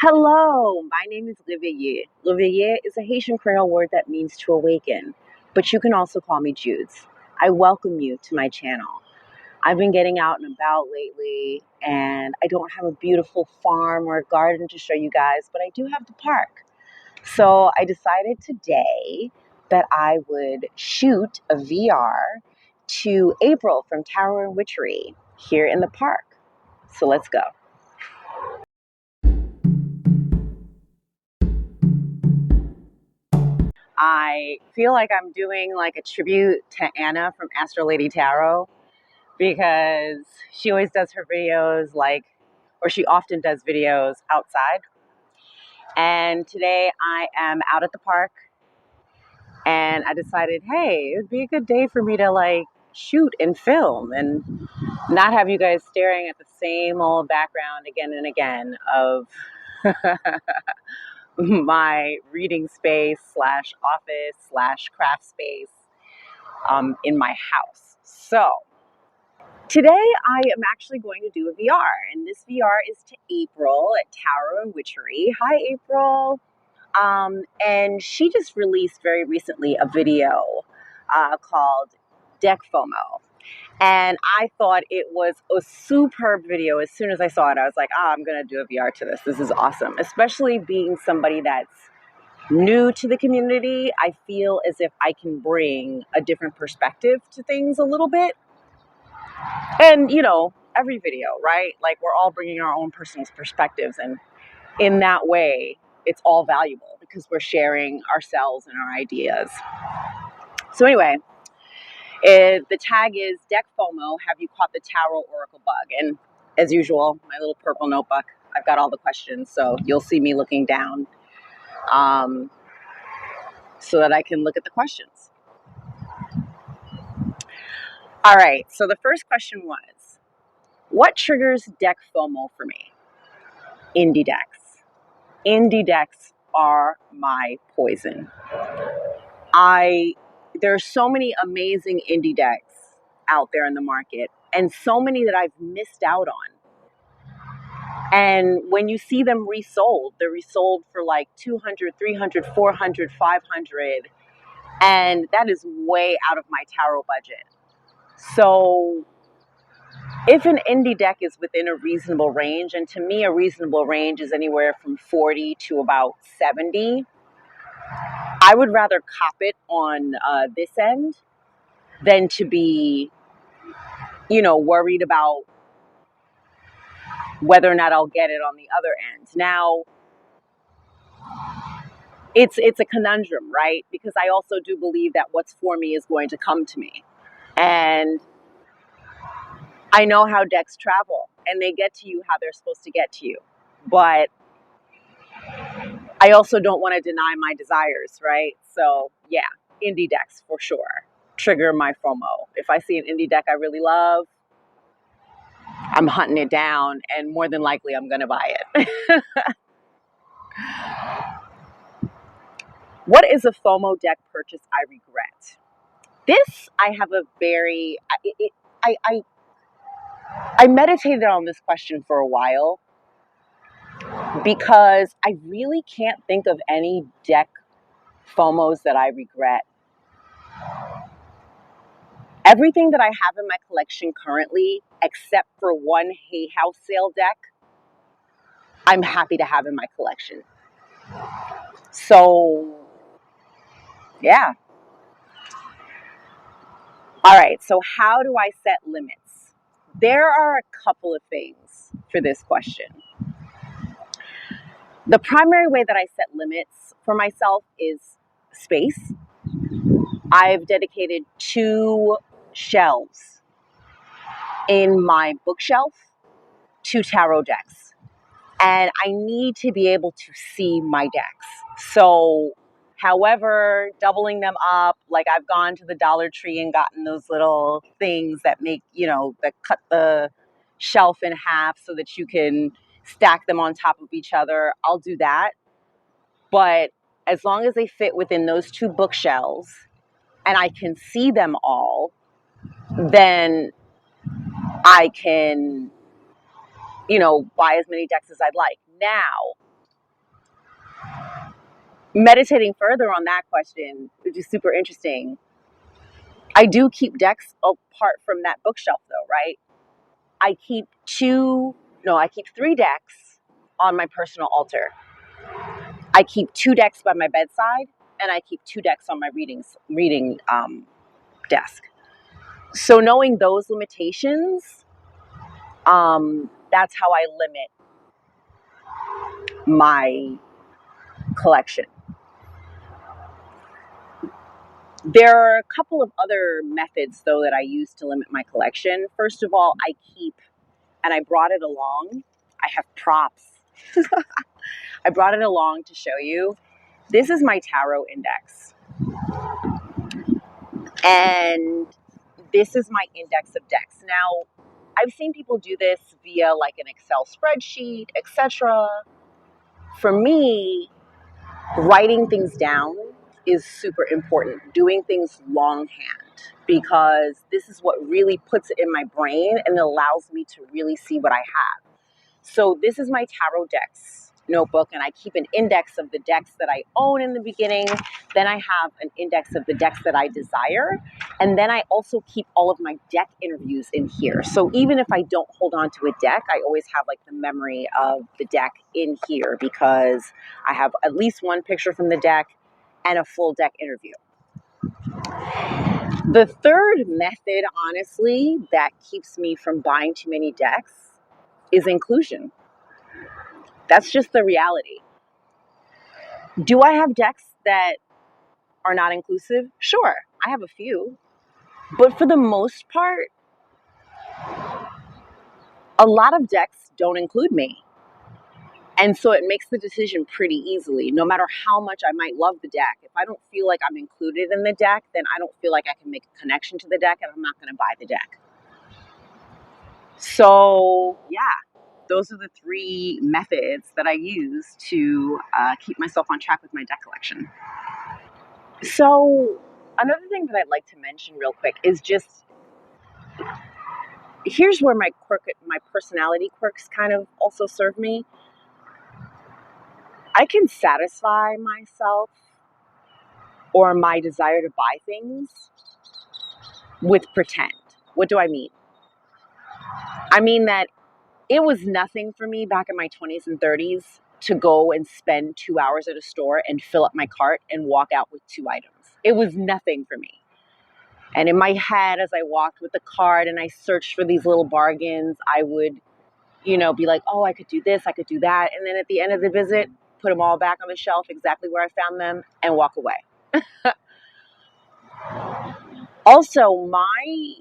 Hello, my name is Réveiller. Réveiller is a Haitian Creole word that means to awaken, but you can also call me Judes. I welcome you to my channel. I've been getting out and about lately, and I don't have a beautiful farm or a garden to show you guys, but I do have the park. So I decided today that I would shoot a VR to April from Tower and Witchery here in the park. So let's go. I feel like I'm doing like a tribute to Anna from Astro Lady Tarot because she always does her videos or she often does videos outside. And today I am out at the park and I decided, hey, it would be a good day for me to shoot and film and not have you guys staring at the same old background again and again of my reading space slash office slash craft space in my house. So today I am actually going to do a VR, and this VR is to April at Tower and Witchery. Hi, April. And she just released very recently a video called Deck FOMO. And I thought it was a superb video. As soon as I saw it, I was like, I'm going to do a VR to this. This is awesome, especially being somebody that's new to the community. I feel as if I can bring a different perspective to things a little bit. And, every video, right? Like, we're all bringing our own personal perspectives. And in that way, it's all valuable because we're sharing ourselves and our ideas. So anyway, the tag is Deck FOMO, have you caught the tarot oracle bug? And as usual, my little purple notebook, I've got all the questions. So you'll see me looking down so that I can look at the questions. All right, so the first question was, what triggers deck FOMO for me? Indie decks. Indie decks are my poison. There's so many amazing indie decks out there in the market, and so many that I've missed out on. And when you see them resold, they're resold for like 200, 300, 400, 500, and that is way out of my tarot budget. So if an indie deck is within a reasonable range, and to me a reasonable range is anywhere from 40 to about 70, I would rather cop it on this end than to be, worried about whether or not I'll get it on the other end. Now, it's a conundrum, right? Because I also do believe that what's for me is going to come to me. And I know how decks travel, and they get to you how they're supposed to get to you. But I also don't want to deny my desires, right? So yeah, indie decks for sure trigger my FOMO. If I see an indie deck I really love, I'm hunting it down, and more than likely I'm going to buy it. What is a FOMO deck purchase I regret? This, I have a very, I meditated on this question for a while because I really can't think of any deck FOMOs that I regret. Everything that I have in my collection currently, except for one Hay House sale deck, I'm happy to have in my collection. So, yeah. All right, so how do I set limits? There are a couple of things for this question. The primary way that I set limits for myself is space. I've dedicated 2 shelves in my bookshelf to tarot decks. And I need to be able to see my decks. So, however, doubling them up, like I've gone to the Dollar Tree and gotten those little things that make, that cut the shelf in half so that you can stack them on top of each other. I'll do that. But as long as they fit within those 2 bookshelves and I can see them all, then I can, buy as many decks as I'd like. Now, meditating further on that question, which is super interesting, I do keep decks apart from that bookshelf though, right? I keep three decks on my personal altar. I keep two decks by my bedside, and I keep two decks on my reading desk. So knowing those limitations, that's how I limit my collection. There are a couple of other methods, though, that I use to limit my collection. First of all, and I brought it along. I have props. I brought it along to show you. This is my tarot index. And this is my index of decks. Now, I've seen people do this via like an Excel spreadsheet, etc. For me, writing things down is super important. Doing things longhand, because this is what really puts it in my brain and allows me to really see what I have. So this is my tarot decks notebook, and I keep an index of the decks that I own in the beginning. Then I have an index of the decks that I desire. And then I also keep all of my deck interviews in here. So even if I don't hold on to a deck, I always have like the memory of the deck in here, because I have at least one picture from the deck and a full deck interview. The third method, honestly, that keeps me from buying too many decks is inclusion. That's just the reality. Do I have decks that are not inclusive? Sure, I have a few. But for the most part, a lot of decks don't include me. And so it makes the decision pretty easily, no matter how much I might love the deck. If I don't feel like I'm included in the deck, then I don't feel like I can make a connection to the deck, and I'm not going to buy the deck. So, yeah, those are the three methods that I use to keep myself on track with my deck collection. So, another thing that I'd like to mention real quick is just, here's where my personality quirks kind of also serve me. I can satisfy myself or my desire to buy things with pretend. What do I mean? I mean that it was nothing for me back in my 20s and 30s to go and spend 2 hours at a store and fill up my cart and walk out with 2 items. It was nothing for me. And in my head, as I walked with the cart and I searched for these little bargains, I would, be like, oh, I could do this, I could do that. And then at the end of the visit, put them all back on the shelf exactly where I found them and walk away. Also, I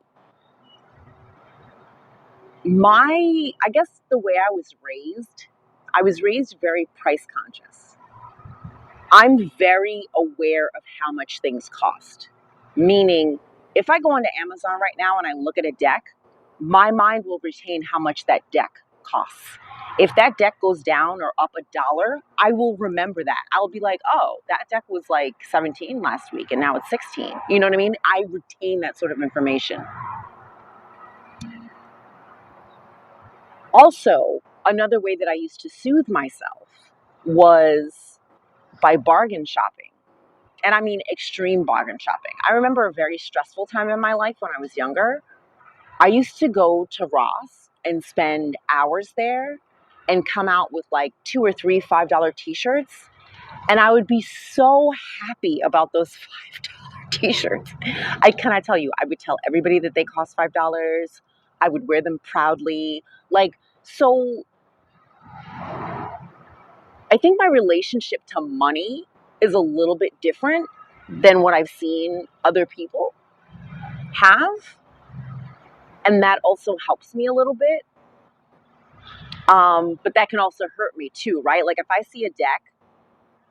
guess the way I was raised very price conscious. I'm very aware of how much things cost. Meaning, if I go onto Amazon right now and I look at a deck, my mind will retain how much that deck costs. If that deck goes down or up $1, I will remember that. I'll be like, oh, that deck was like 17 last week and now it's 16. You know what I mean? I retain that sort of information. Also, another way that I used to soothe myself was by bargain shopping. And I mean extreme bargain shopping. I remember a very stressful time in my life when I was younger. I used to go to Ross and spend hours there and come out with like 2 or 3 $5 t-shirts. And I would be so happy about those $5 t-shirts. I tell you, I would tell everybody that they cost $5. I would wear them proudly. So I think my relationship to money is a little bit different than what I've seen other people have. And that also helps me a little bit. But that can also hurt me too, right? Like if I see a deck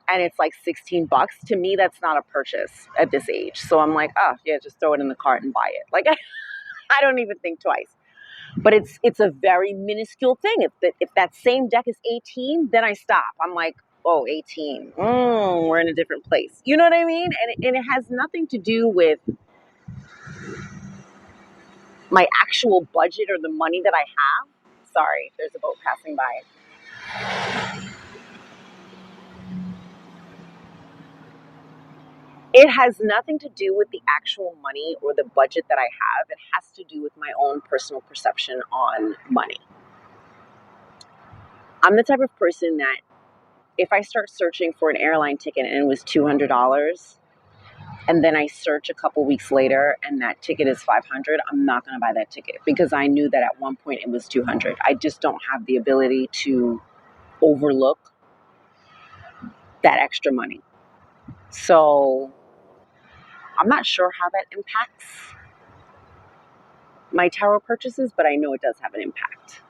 and it's like $16, to me, that's not a purchase at this age. So I'm like, oh yeah, just throw it in the cart and buy it. Like I don't even think twice. But it's a very minuscule thing. If that same deck is 18, then I stop. I'm like, oh, 18. We're in a different place. You know what I mean? And it has nothing to do with my actual budget or the money that I have. Sorry, there's a boat passing by. It has nothing to do with the actual money or the budget that I have. It has to do with my own personal perception on money. I'm the type of person that if I start searching for an airline ticket and it was $200, and then I search a couple weeks later and that ticket is $500, I'm not going to buy that ticket because I knew that at one point it was $200. I just don't have the ability to overlook that extra money. So I'm not sure how that impacts my tarot purchases, but I know it does have an impact.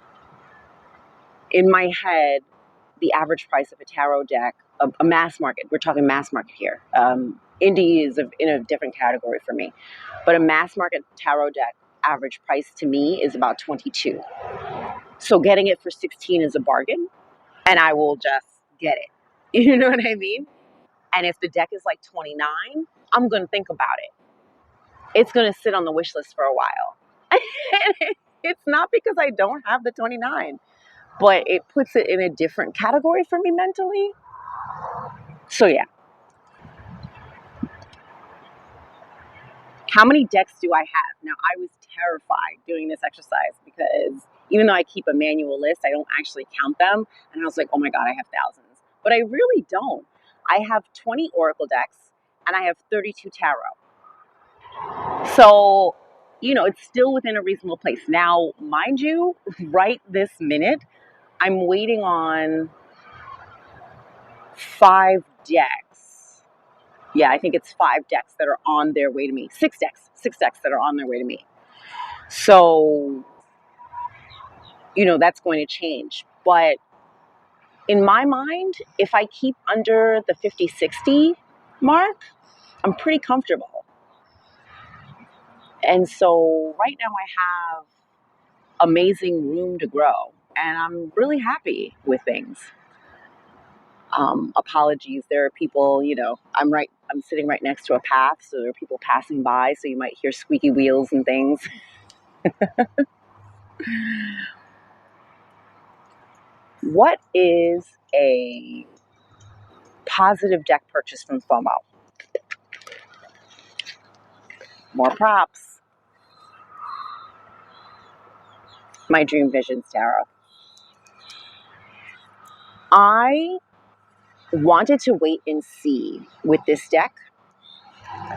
In my head, the average price of a tarot deck, a mass market, we're talking mass market here. Indie is in a different category for me, but a mass market tarot deck average price to me is about $22. So getting it for $16 is a bargain, and I will just get it. You know what I mean? And if the deck is like $29, I'm going to think about it. It's going to sit on the wish list for a while. It's not because I don't have the $29, but it puts it in a different category for me mentally. So yeah. How many decks do I have? Now, I was terrified doing this exercise because even though I keep a manual list, I don't actually count them. And I was like, oh my God, I have thousands. But I really don't. I have 20 Oracle decks and I have 32 tarot. So, it's still within a reasonable place. Now, mind you, right this minute, I'm waiting on 5 decks. Yeah, I think it's 5 decks that are on their way to me. 6 decks that are on their way to me. So, that's going to change. But in my mind, if I keep under the 50, 60 mark, I'm pretty comfortable. And so right now I have amazing room to grow and I'm really happy with things. Apologies. There are people, I'm sitting right next to a path. So there are people passing by. So you might hear squeaky wheels and things. What is a positive deck purchase from FOMO? More props. My Dream Visions Tarot. I wanted to wait and see with this deck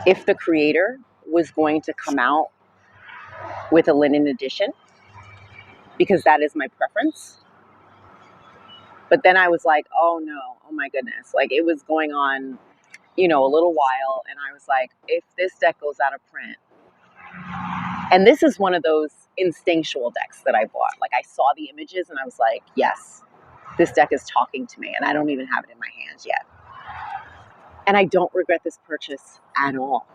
if the creator was going to come out with a linen edition, because that is my preference. But then I was like, oh no, oh my goodness. Like it was going on, a little while. And I was like, if this deck goes out of print, and this is one of those instinctual decks that I bought. Like I saw the images and I was like, yes, this deck is talking to me and I don't even have it in my hands yet. And I don't regret this purchase at all.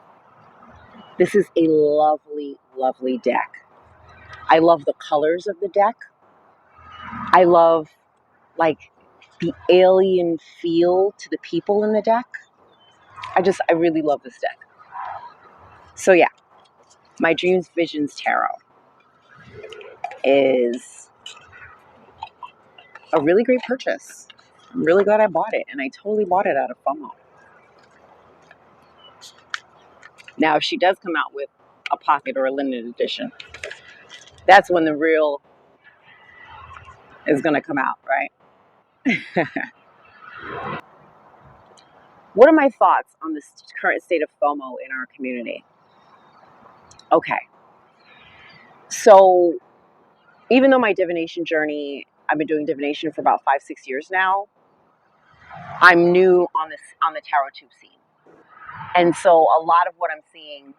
This is a lovely, lovely deck. I love the colors of the deck. I love the alien feel to the people in the deck. I really love this deck. So yeah, my Dreams Visions Tarot is a really great purchase. I'm really glad I bought it, and I totally bought it out of FOMO. Now, if she does come out with a pocket or a limited edition, that's when the real is going to come out, right? What are my thoughts on this current state of FOMO in our community? Okay. So, even though my divination journey, I've been doing divination for about 5-6 years now, I'm new on the tarot tube scene. And so a lot of what I'm seeing,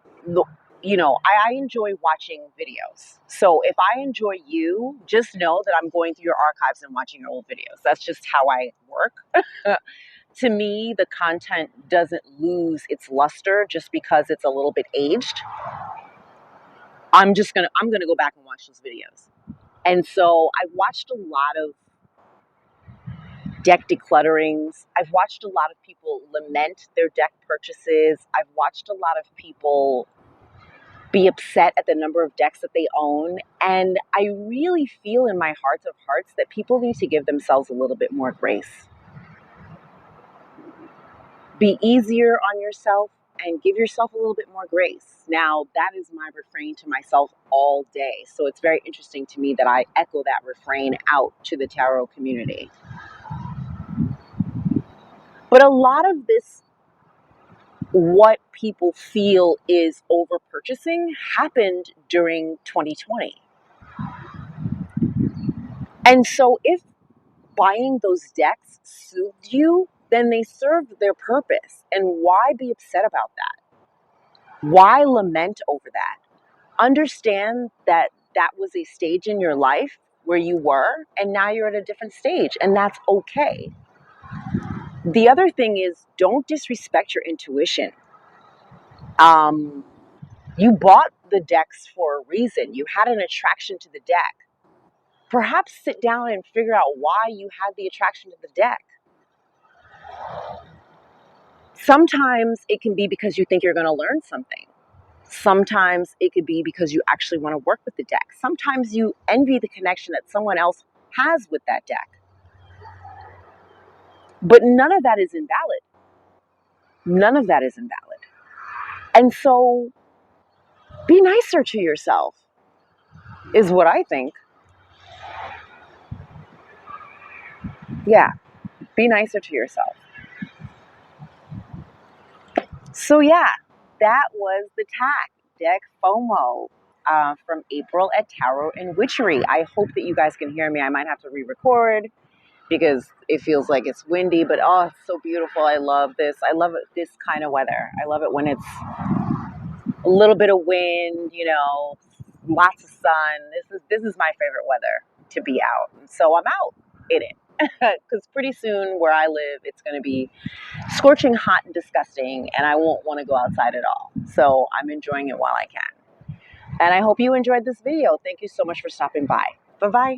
I enjoy watching videos. So if I enjoy you, just know that I'm going through your archives and watching your old videos. That's just how I work. To me, the content doesn't lose its luster just because it's a little bit aged. I'm going to go back and watch those videos. And so I've watched a lot of deck declutterings. I've watched a lot of people lament their deck purchases. I've watched a lot of people be upset at the number of decks that they own. And I really feel in my heart of hearts that people need to give themselves a little bit more grace. Be easier on yourself and give yourself a little bit more grace. Now, that is my refrain to myself all day. So it's very interesting to me that I echo that refrain out to the tarot community. But a lot of this, what people feel is over purchasing, happened during 2020. And so if buying those decks soothed you, then they served their purpose. And why be upset about that? Why lament over that? Understand that that was a stage in your life where you were, and now you're at a different stage, and that's okay. The other thing is, don't disrespect your intuition. You bought the decks for a reason. You had an attraction to the deck. Perhaps sit down and figure out why you had the attraction to the deck. Sometimes it can be because you think you're going to learn something. Sometimes it could be because you actually want to work with the deck. Sometimes you envy the connection that someone else has with that deck. But none of that is invalid. None of that is invalid. And so be nicer to yourself, is what I think. Yeah, be nicer to yourself. So yeah, that was the TAC deck FOMO from April at Tarot and Witchery. I hope that you guys can hear me. I might have to re-record because it feels like it's windy, but oh, it's so beautiful. I love this. I love it, this kind of weather. I love it when it's a little bit of wind, you know, lots of sun. This is my favorite weather to be out. And so I'm out in it. Because pretty soon where I live, it's going to be scorching hot and disgusting, and I won't want to go outside at all. So I'm enjoying it while I can. And I hope you enjoyed this video. Thank you so much for stopping by. Bye-bye.